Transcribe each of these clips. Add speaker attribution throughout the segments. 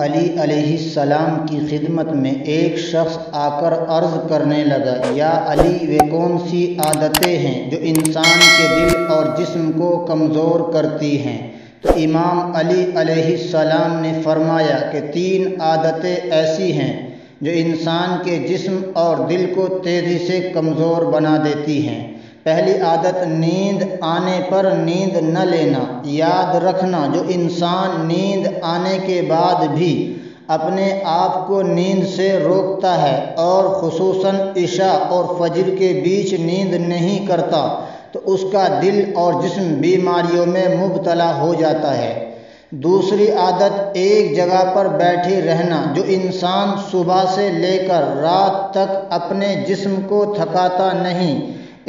Speaker 1: علی علیہ السلام کی خدمت میں ایک شخص آ کر عرض کرنے لگا، یا علی، وہ کون سی عادتیں ہیں جو انسان کے دل اور جسم کو کمزور کرتی ہیں؟ تو امام علی علیہ السلام نے فرمایا کہ 3 عادتیں ایسی ہیں جو انسان کے جسم اور دل کو تیزی سے کمزور بنا دیتی ہیں۔ پہلی عادت، نیند آنے پر نیند نہ لینا۔ یاد رکھنا، جو انسان نیند آنے کے بعد بھی اپنے آپ کو نیند سے روکتا ہے اور خصوصاً عشاء اور فجر کے بیچ نیند نہیں کرتا تو اس کا دل اور جسم بیماریوں میں مبتلا ہو جاتا ہے۔ دوسری عادت، ایک جگہ پر بیٹھے رہنا۔ جو انسان صبح سے لے کر رات تک اپنے جسم کو تھکاتا نہیں،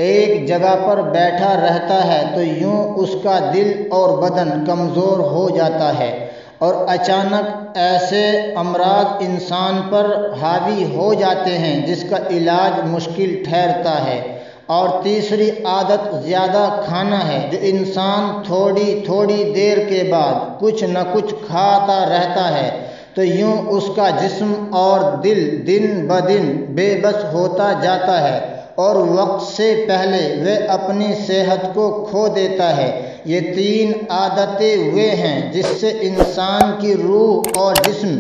Speaker 1: ایک جگہ پر بیٹھا رہتا ہے تو یوں اس کا دل اور بدن کمزور ہو جاتا ہے اور اچانک ایسے امراض انسان پر حاوی ہو جاتے ہیں جس کا علاج مشکل ٹھہرتا ہے۔ اور تیسری عادت، زیادہ کھانا ہے۔ جو انسان تھوڑی دیر کے بعد کچھ نہ کچھ کھاتا رہتا ہے تو یوں اس کا جسم اور دل دن بدن بے بس ہوتا جاتا ہے اور وقت سے پہلے وہ اپنی صحت کو کھو دیتا ہے۔ یہ 3 عادتیں وہ ہیں جس سے انسان کی روح اور جسم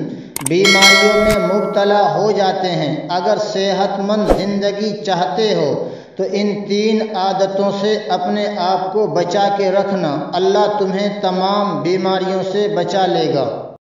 Speaker 1: بیماریوں میں مبتلا ہو جاتے ہیں۔ اگر صحت مند زندگی چاہتے ہو تو ان 3 عادتوں سے اپنے آپ کو بچا کے رکھنا، اللہ تمہیں تمام بیماریوں سے بچا لے گا۔